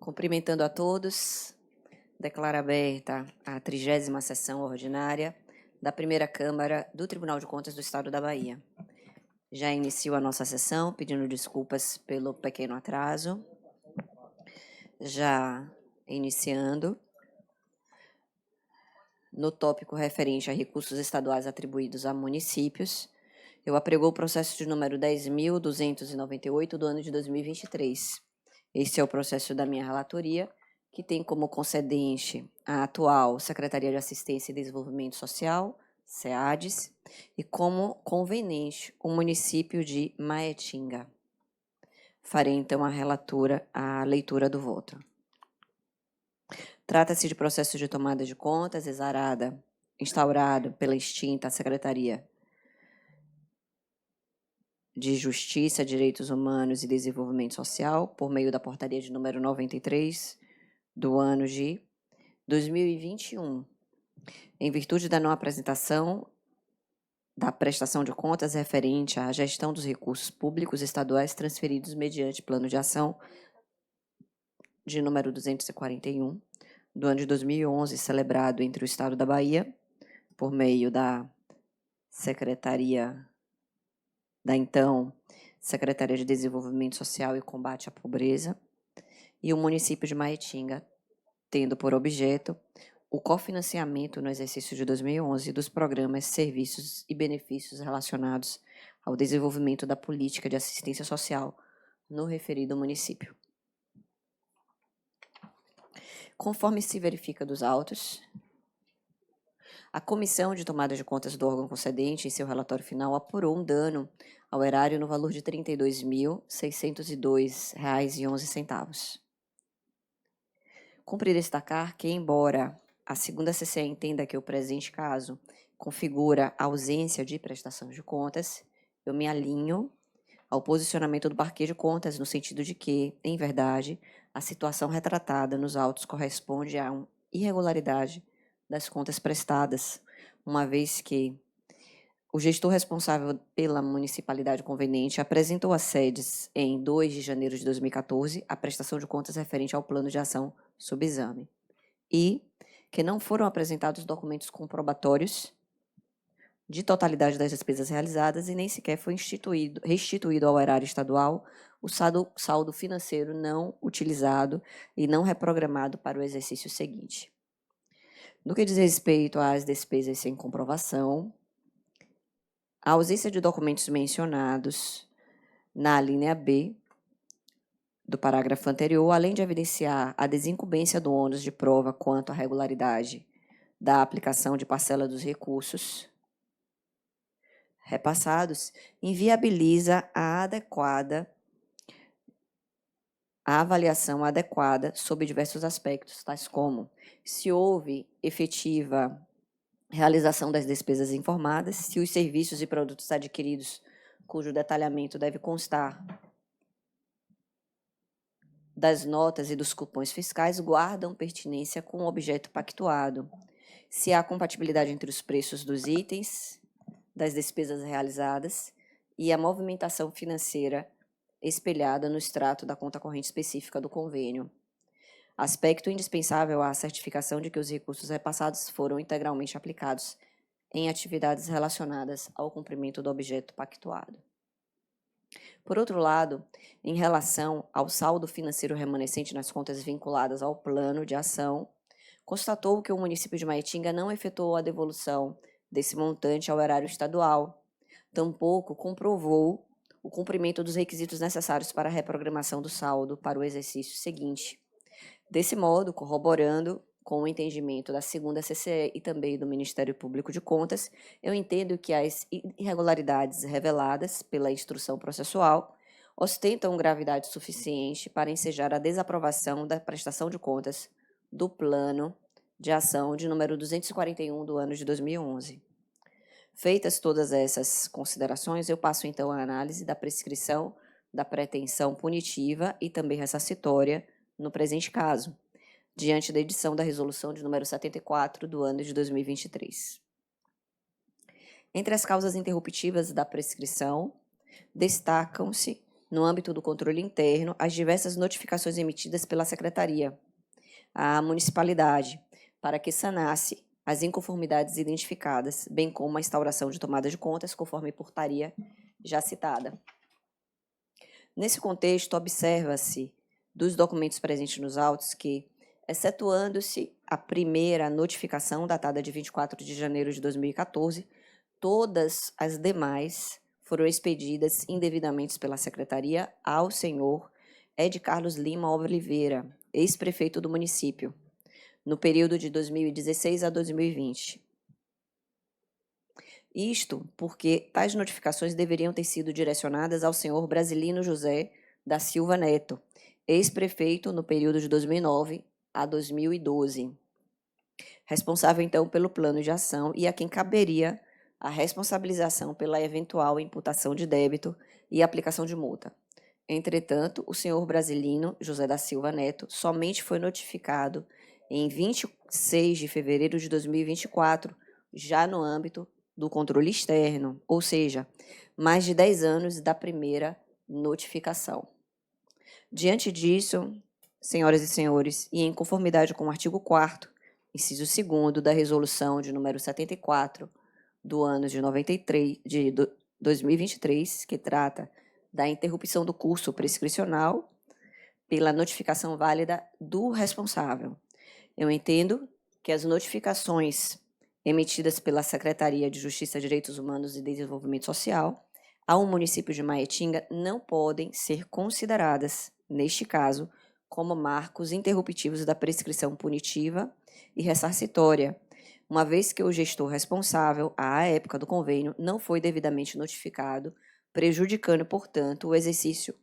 Cumprimentando a todos, declaro aberta a 30ª sessão ordinária da Primeira Câmara do Tribunal de Contas do Estado da Bahia. Já inicio a nossa sessão, pedindo desculpas pelo pequeno atraso. Já iniciando, no tópico referente a recursos estaduais atribuídos a municípios, eu aprego o processo de número 10.298 do ano de 2023. Esse é o processo da minha relatoria, que tem como concedente a atual Secretaria de Assistência e Desenvolvimento Social, SEADES, e como conveniente o município de Maetinga. Farei, então, a leitura do voto. Trata-se de processo de tomada de contas instaurado pela extinta Secretaria de Justiça, Direitos Humanos e Desenvolvimento Social, por meio da portaria de número 93, do ano de 2021, em virtude da não apresentação da prestação de contas referente à gestão dos recursos públicos estaduais transferidos mediante plano de ação de número 241, do ano de 2011, celebrado entre o Estado da Bahia, por meio da então Secretaria de Desenvolvimento Social e Combate à Pobreza, e o município de Maetinga, tendo por objeto o cofinanciamento no exercício de 2011 dos programas, serviços e benefícios relacionados ao desenvolvimento da política de assistência social no referido município. Conforme se verifica dos autos, a Comissão de Tomada de Contas do órgão concedente, em seu relatório final, apurou um dano ao erário no valor de R$ 32.602,11. Cumpre destacar que, embora a segunda CCE entenda que o presente caso configura a ausência de prestação de contas, eu me alinho ao posicionamento do Parquê de Contas, no sentido de que, em verdade, a situação retratada nos autos corresponde a uma irregularidade das contas prestadas, uma vez que o gestor responsável pela municipalidade conveniente apresentou às sedes, em 2 de janeiro de 2014, a prestação de contas referente ao plano de ação sob exame, e que não foram apresentados documentos comprobatórios de totalidade das despesas realizadas e nem sequer foi restituído ao erário estadual o saldo financeiro não utilizado e não reprogramado para o exercício seguinte. No que diz respeito às despesas sem comprovação, a ausência de documentos mencionados na linha B do parágrafo anterior, além de evidenciar a desincumbência do ônus de prova quanto à regularidade da aplicação de parcela dos recursos repassados, inviabiliza a avaliação adequada sob diversos aspectos, tais como se houve efetiva realização das despesas informadas, se os serviços e produtos adquiridos, cujo detalhamento deve constar das notas e dos cupons fiscais, guardam pertinência com o objeto pactuado, se há compatibilidade entre os preços dos itens, das despesas realizadas e a movimentação financeira espelhada no extrato da conta corrente específica do convênio. Aspecto indispensável à certificação de que os recursos repassados foram integralmente aplicados em atividades relacionadas ao cumprimento do objeto pactuado. Por outro lado, em relação ao saldo financeiro remanescente nas contas vinculadas ao plano de ação, constatou que o município de Maetinga não efetuou a devolução desse montante ao erário estadual, tampouco comprovou o cumprimento dos requisitos necessários para a reprogramação do saldo para o exercício seguinte. Desse modo, corroborando com o entendimento da segunda CCE e também do Ministério Público de Contas, eu entendo que as irregularidades reveladas pela instrução processual ostentam gravidade suficiente para ensejar a desaprovação da prestação de contas do plano de ação de número 241 do ano de 2011. Feitas todas essas considerações, eu passo então à análise da prescrição da pretensão punitiva e também ressarcitória no presente caso, diante da edição da resolução de número 74 do ano de 2023. Entre as causas interruptivas da prescrição, destacam-se no âmbito do controle interno, as diversas notificações emitidas pela Secretaria à municipalidade, para que sanasse as inconformidades identificadas, bem como a instauração de tomada de contas, conforme portaria já citada. Nesse contexto, observa-se dos documentos presentes nos autos que, excetuando-se a primeira notificação, datada de 24 de janeiro de 2014, todas as demais foram expedidas indevidamente pela Secretaria ao senhor Ed Carlos Lima Oliveira, ex-prefeito do município, no período de 2016 a 2020. Isto porque tais notificações deveriam ter sido direcionadas ao senhor Brasilino José da Silva Neto, ex-prefeito no período de 2009 a 2012, responsável, então, pelo plano de ação e a quem caberia a responsabilização pela eventual imputação de débito e aplicação de multa. Entretanto, o senhor Brasilino José da Silva Neto somente foi notificado em 26 de fevereiro de 2024, já no âmbito do controle externo, ou seja, mais de 10 anos da primeira notificação. Diante disso, senhoras e senhores, e em conformidade com o artigo 4º, inciso 2º da Resolução de número 74, do ano de 2023, que trata da interrupção do curso prescricional pela notificação válida do responsável. Eu entendo que as notificações emitidas pela Secretaria de Justiça, Direitos Humanos e Desenvolvimento Social ao município de Maitinga não podem ser consideradas, neste caso, como marcos interruptivos da prescrição punitiva e ressarcitória, uma vez que o gestor responsável, à época do convênio, não foi devidamente notificado, prejudicando, portanto, o exercício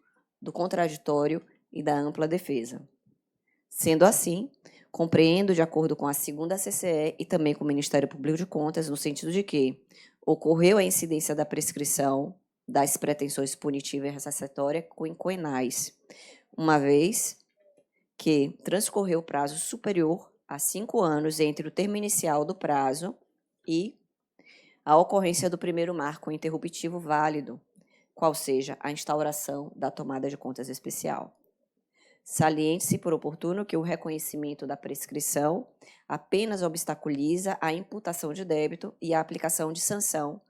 do contraditório e da ampla defesa. Sendo assim, compreendo, de acordo com a 2ª CCE e também com o Ministério Público de Contas, no sentido de que ocorreu a incidência da prescrição das pretensões punitiva e ressarcitória quinquenais, uma vez que transcorreu prazo superior a 5 anos entre o termo inicial do prazo e a ocorrência do primeiro marco interruptivo válido, qual seja a instauração da tomada de contas especial. Saliente-se por oportuno que o reconhecimento da prescrição apenas obstaculiza a imputação de débito e a aplicação de sanção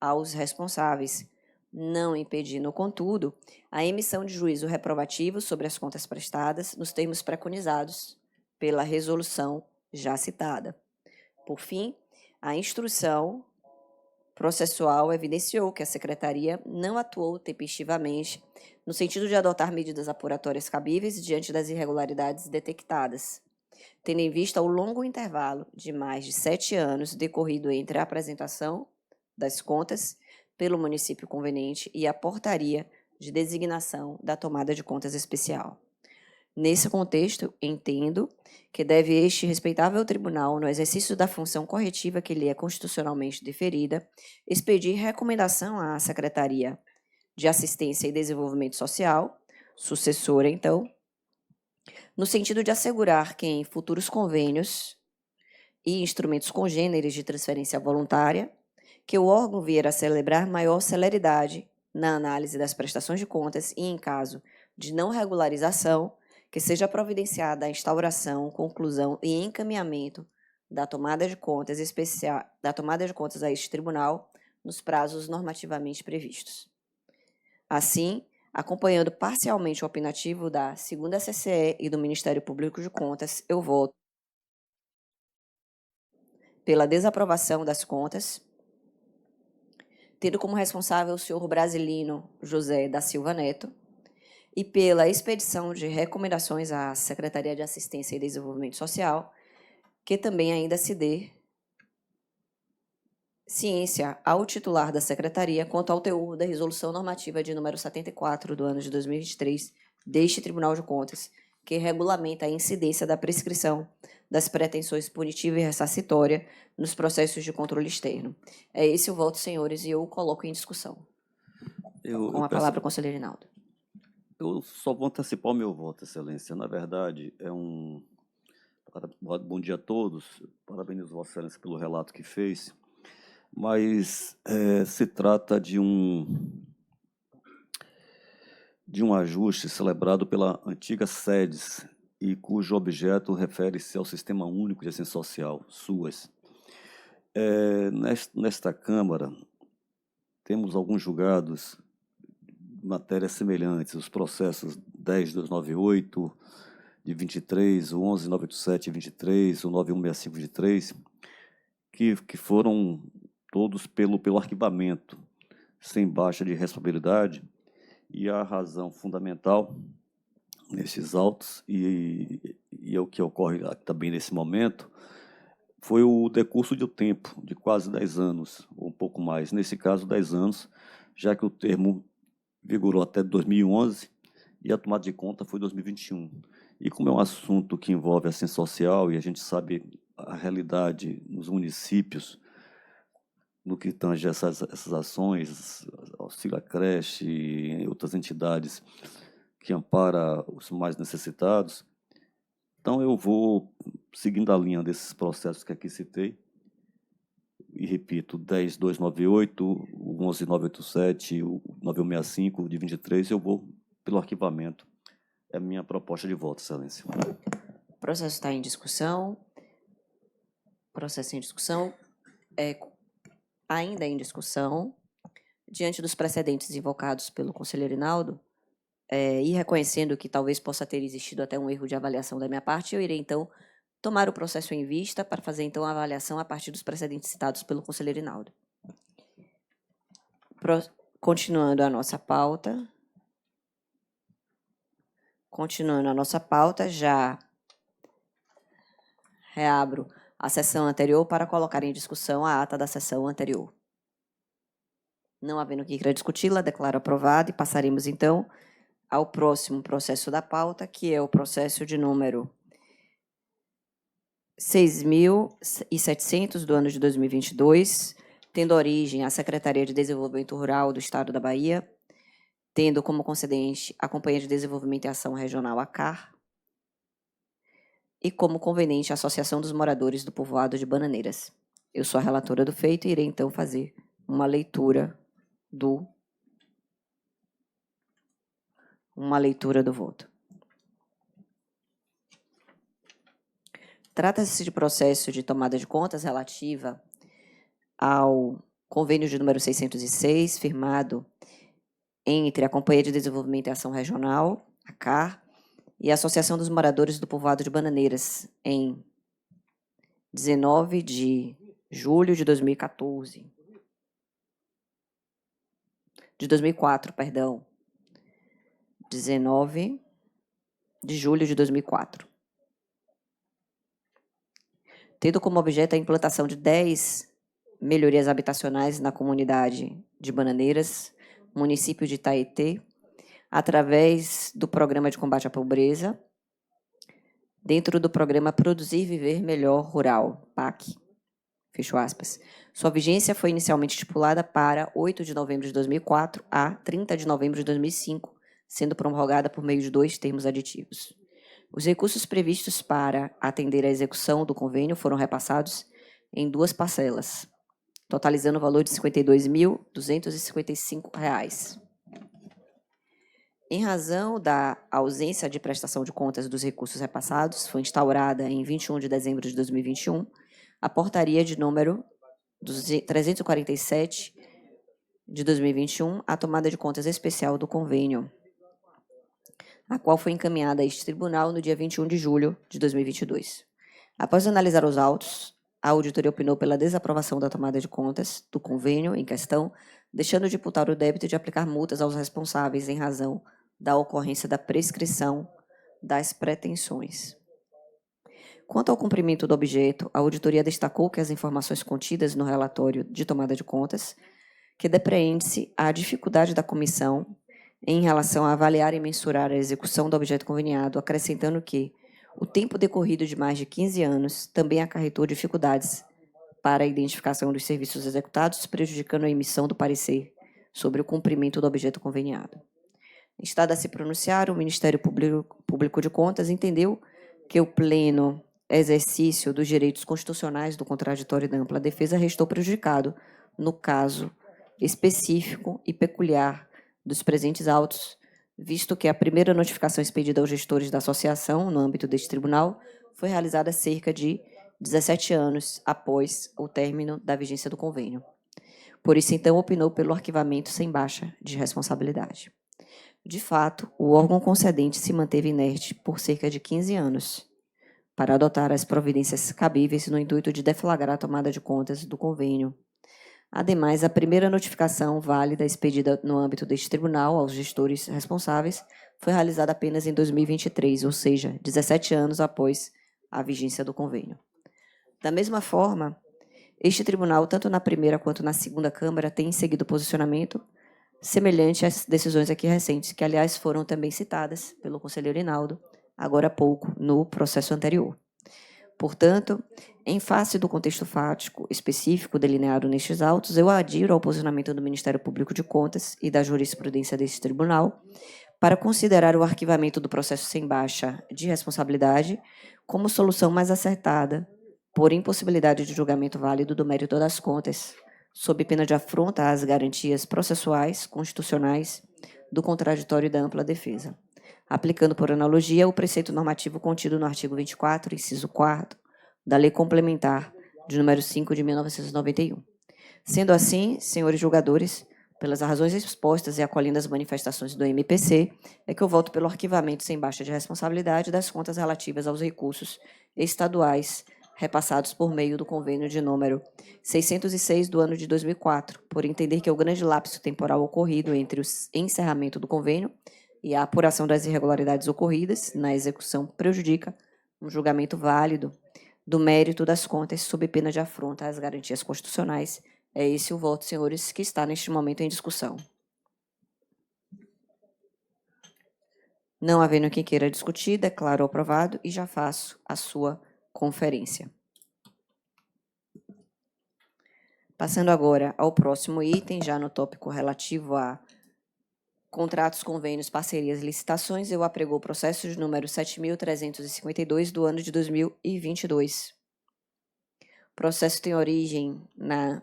aos responsáveis, não impedindo, contudo, a emissão de juízo reprovativo sobre as contas prestadas nos termos preconizados pela resolução já citada. Por fim, a instrução processual evidenciou que a Secretaria não atuou tempestivamente no sentido de adotar medidas apuratórias cabíveis diante das irregularidades detectadas, tendo em vista o longo intervalo de mais de 7 anos decorrido entre a apresentação das contas pelo município conveniente e a portaria de designação da tomada de contas especial. Nesse contexto, entendo que deve este respeitável tribunal, no exercício da função corretiva que lhe é constitucionalmente deferida, expedir recomendação à Secretaria de Assistência e Desenvolvimento Social, sucessora, então, no sentido de assegurar que em futuros convênios e instrumentos congêneres de transferência voluntária, que o órgão vier a celebrar maior celeridade na análise das prestações de contas e, em caso de não regularização, que seja providenciada a instauração, conclusão e encaminhamento da tomada de contas a este tribunal nos prazos normativamente previstos. Assim, acompanhando parcialmente o opinativo da 2ª CCE e do Ministério Público de Contas, eu voto pela desaprovação das contas, tendo como responsável o senhor Brasilino José da Silva Neto, e pela expedição de recomendações à Secretaria de Assistência e Desenvolvimento Social, que também ainda se dê ciência ao titular da Secretaria quanto ao teor da Resolução Normativa de número 74 do ano de 2023 deste Tribunal de Contas, que regulamenta a incidência da prescrição das pretensões punitiva e ressarcitória nos processos de controle externo. É esse o voto, senhores, e eu o coloco em discussão. Com a palavra o conselheiro Rinaldo. Eu só vou antecipar o meu voto, Excelência. Na verdade, bom dia a todos. Parabenizo Vossa Excelência pelo relato que fez. Mas se trata de de um ajuste celebrado pela antiga SEDES e cujo objeto refere-se ao Sistema Único de Assistência Social, SUAS. Nesta Câmara, temos alguns julgados matérias semelhantes, os processos 10.298 de 23, o 11.987 de 23, o 9165 de 23, que foram todos pelo arquivamento, sem baixa de responsabilidade, e a razão fundamental nesses autos, e é o que ocorre também nesse momento, foi o decurso de tempo, de quase 10 anos, ou um pouco mais, nesse caso 10 anos, já que o termo vigorou até 2011 e a tomada de conta foi 2021. E como é um assunto que envolve assistência social e a gente sabe a realidade nos municípios, no que tange essas ações, auxílio à creche e outras entidades que amparam os mais necessitados, então eu vou seguindo a linha desses processos que aqui citei, e repito, 10.298, o 11.987, o 9165 de 23, eu vou pelo arquivamento. É a minha proposta de voto, Excelência. O processo está em discussão. Processo em discussão. Ainda em discussão. Diante dos precedentes invocados pelo conselheiro Rinaldo, e reconhecendo que talvez possa ter existido até um erro de avaliação da minha parte, eu irei, então, tomar o processo em vista para fazer, então, a avaliação a partir dos precedentes citados pelo conselheiro Rinaldo. Continuando a nossa pauta. Já reabro a sessão anterior para colocar em discussão a ata da sessão anterior. Não havendo que queira discuti-la, declaro aprovada e passaremos, então, ao próximo processo da pauta, que é o processo de número 6.700 do ano de 2022, tendo origem à Secretaria de Desenvolvimento Rural do Estado da Bahia, tendo como concedente a Companhia de Desenvolvimento e Ação Regional, ACAR, e como conveniente a Associação dos Moradores do Povoado de Bananeiras. Eu sou a relatora do feito e irei, então, fazer uma leitura do voto. Trata-se de processo de tomada de contas relativa ao convênio de número 606, firmado entre a Companhia de Desenvolvimento e Ação Regional, ACAR, e a Associação dos Moradores do Povoado de Bananeiras, em 19 de julho de 2014. De 2004, perdão. 19 de julho de 2004. Tendo como objeto a implantação de 10 melhorias habitacionais na comunidade de Bananeiras, município de Itaetê, através do Programa de Combate à Pobreza, dentro do programa Produzir e Viver Melhor Rural, PAC. Fecho aspas. Sua vigência foi inicialmente estipulada para 8 de novembro de 2004 a 30 de novembro de 2005, sendo prorrogada por meio de 2 termos aditivos. Os recursos previstos para atender à execução do convênio foram repassados em 2 parcelas, totalizando o valor de R$ 52.255. Em razão da ausência de prestação de contas dos recursos repassados, foi instaurada em 21 de dezembro de 2021 a portaria de número 347 de 2021, a tomada de contas especial do convênio, a qual foi encaminhada a este tribunal no dia 21 de julho de 2022. Após analisar os autos, a auditoria opinou pela desaprovação da tomada de contas do convênio em questão, deixando de imputar o débito e de aplicar multas aos responsáveis em razão da ocorrência da prescrição das pretensões. Quanto ao cumprimento do objeto, a auditoria destacou que as informações contidas no relatório de tomada de contas, que depreende-se a dificuldade da comissão em relação a avaliar e mensurar a execução do objeto conveniado, acrescentando que o tempo decorrido de mais de 15 anos também acarretou dificuldades para a identificação dos serviços executados, prejudicando a emissão do parecer sobre o cumprimento do objeto conveniado. Estado a se pronunciar, o Ministério Público de Contas entendeu que o pleno exercício dos direitos constitucionais do contraditório e da ampla defesa restou prejudicado no caso específico e peculiar dos presentes autos, visto que a primeira notificação expedida aos gestores da associação, no âmbito deste tribunal, foi realizada cerca de 17 anos após o término da vigência do convênio. Por isso, então, opinou pelo arquivamento sem baixa de responsabilidade. De fato, o órgão concedente se manteve inerte por cerca de 15 anos, para adotar as providências cabíveis no intuito de deflagrar a tomada de contas do convênio. Ademais, a primeira notificação válida expedida no âmbito deste tribunal aos gestores responsáveis foi realizada apenas em 2023, ou seja, 17 anos após a vigência do convênio. Da mesma forma, este tribunal, tanto na primeira quanto na segunda Câmara, tem seguido posicionamento semelhante às decisões aqui recentes, que, aliás, foram também citadas pelo conselheiro Hinaldo, agora há pouco, no processo anterior. Portanto, em face do contexto fático específico delineado nestes autos, eu adiro ao posicionamento do Ministério Público de Contas e da jurisprudência deste tribunal para considerar o arquivamento do processo sem baixa de responsabilidade como solução mais acertada por impossibilidade de julgamento válido do mérito das contas, sob pena de afronta às garantias processuais, constitucionais, do contraditório e da ampla defesa, aplicando por analogia o preceito normativo contido no artigo 24, inciso 4º, da Lei Complementar de número 5 de 1991. Sendo assim, senhores julgadores, pelas razões expostas e acolhendo as manifestações do MPC, é que eu voto pelo arquivamento sem baixa de responsabilidade das contas relativas aos recursos estaduais repassados por meio do convênio de número 606 do ano de 2004, por entender que o grande lapso temporal ocorrido entre o encerramento do convênio e a apuração das irregularidades ocorridas na execução prejudica um julgamento válido do mérito das contas sob pena de afronta às garantias constitucionais. É esse o voto, senhores, que está neste momento em discussão. Não havendo quem queira discutir, declaro aprovado e já faço a sua conferência. Passando agora ao próximo item, já no tópico relativo a contratos, convênios, parcerias e licitações, eu aprego o processo de número 7.352 do ano de 2022. O processo tem origem na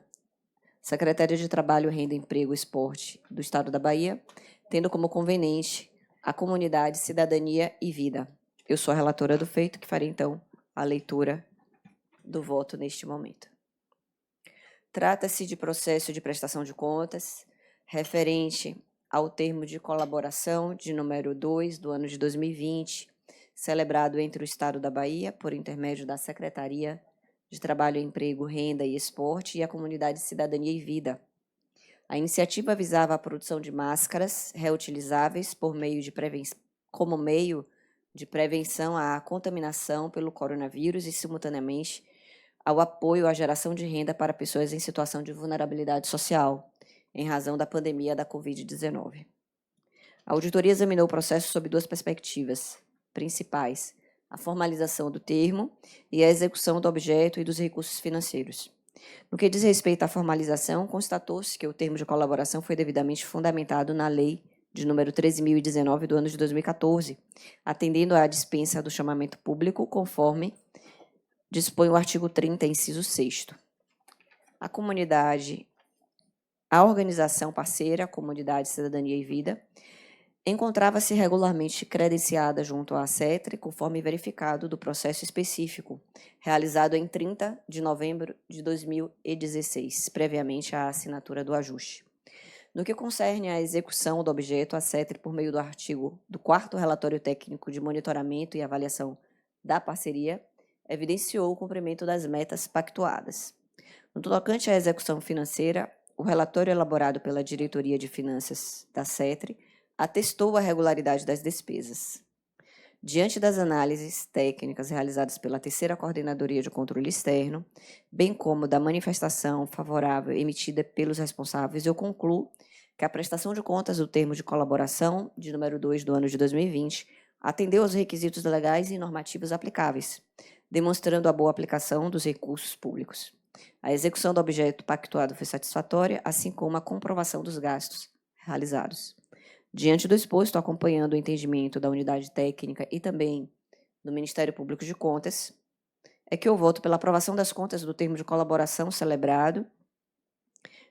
Secretaria de Trabalho, Renda, Emprego e Esporte do Estado da Bahia, tendo como conveniente a comunidade Cidadania e Vida. Eu sou a relatora do feito, que farei, então, a leitura do voto neste momento. Trata-se de processo de prestação de contas referente ao termo de colaboração de número 2 do ano de 2020, celebrado entre o Estado da Bahia, por intermédio da Secretaria de Trabalho, Emprego, Renda e Esporte e a comunidade Cidadania e Vida. A iniciativa visava a produção de máscaras reutilizáveis como meio de prevenção à contaminação pelo coronavírus e, simultaneamente, ao apoio à geração de renda para pessoas em situação de vulnerabilidade social, em razão da pandemia da Covid-19. A auditoria examinou o processo sob duas perspectivas principais: a formalização do termo e a execução do objeto e dos recursos financeiros. No que diz respeito à formalização, constatou-se que o termo de colaboração foi devidamente fundamentado na Lei de número 13.019 do ano de 2014, atendendo à dispensa do chamamento público, conforme dispõe o artigo 30, inciso 6º. A organização parceira, a Comunidade Cidadania e Vida, encontrava-se regularmente credenciada junto à CETRE, conforme verificado do processo específico, realizado em 30 de novembro de 2016, previamente à assinatura do ajuste. No que concerne à execução do objeto, a CETRE, por meio do artigo do 4º Relatório Técnico de Monitoramento e Avaliação da Parceria, evidenciou o cumprimento das metas pactuadas. No tocante à execução financeira, o relatório elaborado pela Diretoria de Finanças da CETRE atestou a regularidade das despesas. Diante das análises técnicas realizadas pela terceira Coordenadoria de Controle Externo, bem como da manifestação favorável emitida pelos responsáveis, eu concluo que a prestação de contas do termo de colaboração de número 2 do ano de 2020 atendeu aos requisitos legais e normativos aplicáveis, demonstrando a boa aplicação dos recursos públicos. A execução do objeto pactuado foi satisfatória, assim como a comprovação dos gastos realizados. Diante do exposto, acompanhando o entendimento da unidade técnica e também do Ministério Público de Contas, é que eu voto pela aprovação das contas do termo de colaboração celebrado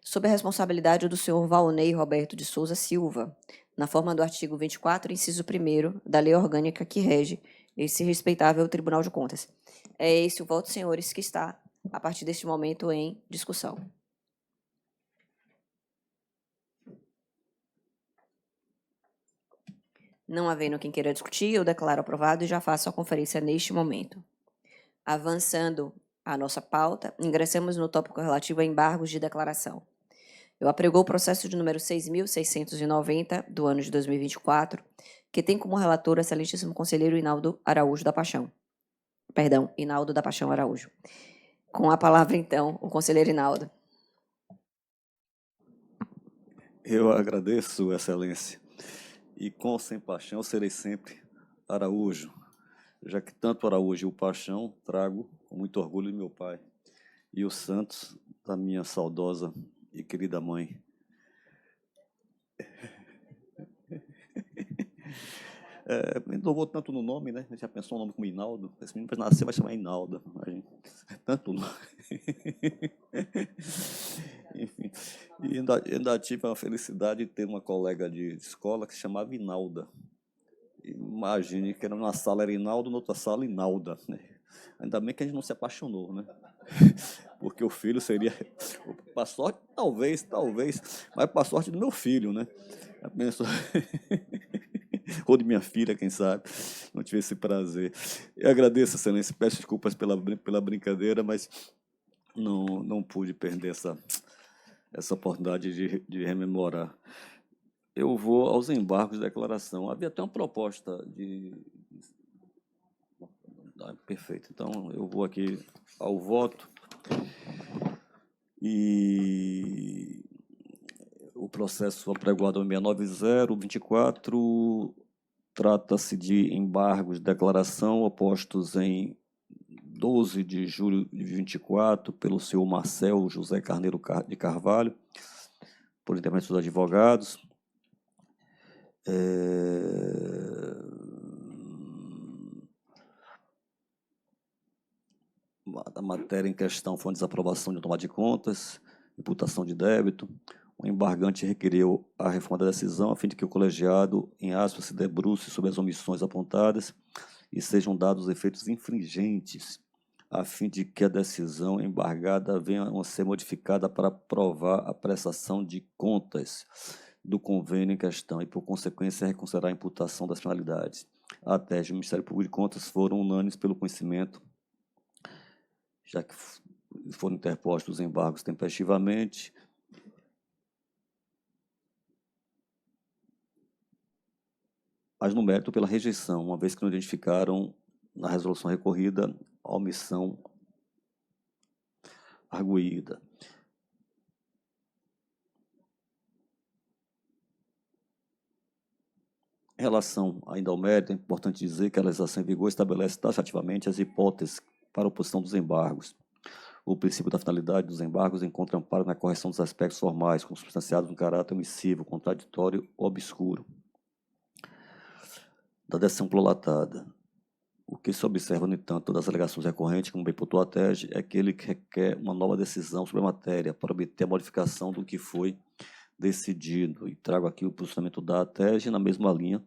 sob a responsabilidade do senhor Valnei Roberto de Souza Silva, na forma do artigo 24, inciso 1º, da Lei Orgânica que rege esse respeitável Tribunal de Contas. É esse o voto, senhores, que está, a partir deste momento, em discussão. Não havendo quem queira discutir, eu declaro aprovado e já faço a conferência neste momento. Avançando a nossa pauta, ingressamos no tópico relativo a embargos de declaração. Eu apregou o processo de número 6.690, do ano de 2024, que tem como relator o excelentíssimo conselheiro Hinaldo Araújo da Paixão. Perdão, Hinaldo da Paixão Araújo. Com a palavra, então, o conselheiro Hinaldo. Eu agradeço, Excelência. E com ou sem paixão, serei sempre Araújo, já que tanto Araújo e o Paixão trago com muito orgulho de meu pai, e os Santos da minha saudosa e querida mãe. Não vou tanto no nome, né? Já pensou um nome como Hinaldo? Esse menino vai nascer, vai chamar Hinaldo. Tanto nome. Enfim, e ainda tive a felicidade de ter uma colega de escola que se chamava Inalda. Imagine que era numa sala era Hinaldo, na outra sala Inalda, né? Ainda bem que a gente não se apaixonou, né? Porque o filho seria, para sorte, talvez, mas para sorte do meu filho, né? Ou de minha filha, quem sabe, não tive esse prazer. Eu agradeço, Excelência, peço desculpas pela brincadeira, mas não pude perder essa oportunidade de rememorar. Eu vou aos embargos de declaração. Havia até uma proposta de... Perfeito. Então, eu vou aqui ao voto. E o processo apregoado 690-24 trata-se de embargos de declaração opostos em 12 de julho de 24 pelo senhor Marcel José Carneiro de Carvalho, por intermédio dos advogados. A matéria em questão foi uma desaprovação de tomada de contas, imputação de débito. O embargante requeriu a reforma da decisão a fim de que o colegiado, em aspas, se debruce sobre as omissões apontadas e sejam dados os efeitos infringentes, a fim de que a decisão embargada venha a ser modificada para provar a prestação de contas do convênio em questão e, por consequência, reconsiderar a imputação das penalidades. A tese do Ministério Público de Contas foram unânimes pelo conhecimento, já que foram interpostos os embargos tempestivamente. Mas no mérito pela rejeição, uma vez que não identificaram na resolução recorrida a omissão arguída. Em relação ainda ao mérito, é importante dizer que a legislação em vigor estabelece taxativamente as hipóteses para a oposição dos embargos. O princípio da finalidade dos embargos encontra amparo na correção dos aspectos formais, consubstanciados no caráter omissivo, contraditório ou obscuro da decisão prolatada. O que se observa, no entanto, das alegações recorrentes, como bem pontuou a tese, é aquele que requer uma nova decisão sobre a matéria para obter a modificação do que foi decidido. E trago aqui o posicionamento da tese na mesma linha,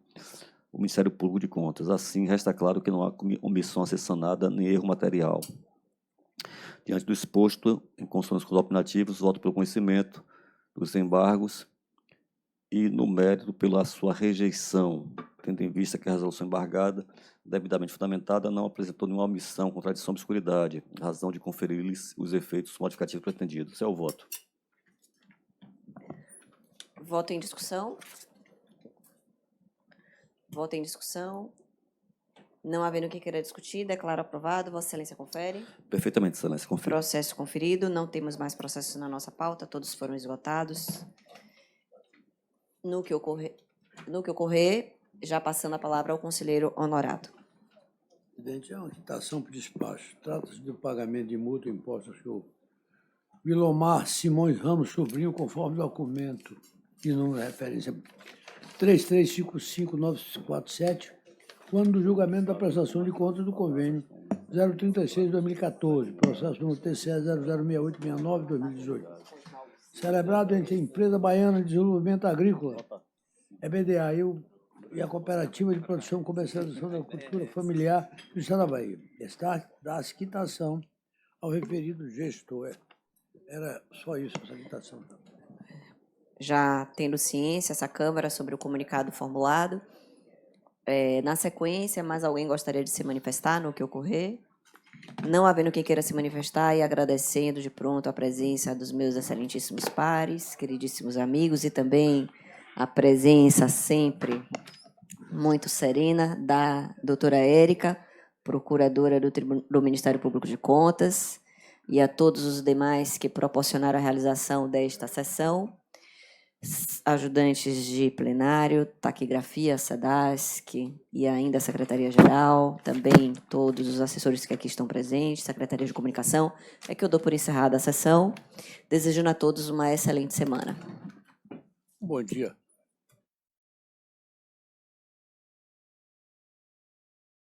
o Ministério Público de Contas. Assim, resta claro que não há omissão a ser sanada nem erro material. Diante do exposto, em consonância com os opinativos, voto pelo conhecimento dos embargos e, no mérito, pela sua rejeição, tendo em vista que a resolução embargada, devidamente fundamentada, não apresentou nenhuma omissão, contradição ou obscuridade, razão de conferir-lhes os efeitos modificativos pretendidos. Esse é o voto. Voto em discussão. Voto em discussão. Não havendo quem queira discutir, declaro aprovado. Vossa Excelência confere. Perfeitamente, Excelência, confere. Processo conferido. Não temos mais processos na nossa pauta, todos foram esgotados. No que ocorrer, já passando a palavra ao conselheiro honorado. Presidente, é uma quitação por despacho. Trata-se do pagamento de multa imposta ao senhor Vilomar Simões Ramos Sobrinho, conforme documento de número de referência 3355947, quando do julgamento da prestação de contas do convênio 036 de 2014, processo número TCE 006869-2018, celebrado entre a Empresa Baiana de Desenvolvimento Agrícola EBDA e a Cooperativa de Produção e Comercialização da Cultura Familiar do Estado da Bahia. Dá-se quitação ao referido gestor. Era só isso, essa quitação. Já tendo ciência, essa Câmara, sobre o comunicado formulado. Na sequência, mais alguém gostaria de se manifestar no que ocorrer? Não havendo quem queira se manifestar e agradecendo de pronto a presença dos meus excelentíssimos pares, queridíssimos amigos, e também a presença sempre muito serena da doutora Érica, procuradora do Ministério Público de Contas, e a todos os demais que proporcionaram a realização desta sessão, ajudantes de plenário, taquigrafia, SEDASC e ainda a Secretaria-Geral, também todos os assessores que aqui estão presentes, Secretaria de Comunicação, é que eu dou por encerrada a sessão, desejando a todos uma excelente semana. Bom dia.